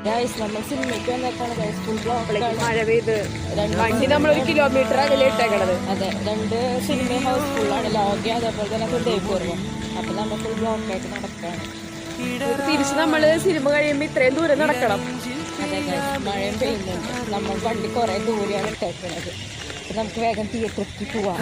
Guys നമ്മൾ സിനിമയ്ക്ക് വന്നേക്കാണ് guys full block മഴ പെയ്ത് വണ്ടി നമ്മളൊരു കിലോമീറ്റർ അകലെ ഇട്ടേക്കണത്. അതെ, 2 സിനിമ ഹൗസ്ഫുള്ളാണ്, ലോഗ്യ അതേപോലെ തന്നെ ഹൃദയപൂർവ്വം. അപ്പൊ നമ്മൾ ഫുൾ ബ്ലോക്കായിട്ട് നടക്കാണ്. തിരിച്ച് നമ്മള് സിനിമ കഴിയുമ്പോ ഇത്രയും ദൂരം നടക്കണം. അതെ ഗൈസ്, മഴയും പെയ്യുന്നുണ്ട്. നമ്മൾ വണ്ടി കുറെ ദൂരെയാണ് ഇട്ടേക്കുന്നത്. അപ്പൊ നമുക്ക് വേഗം തിയേറ്ററിൽ പോവാം.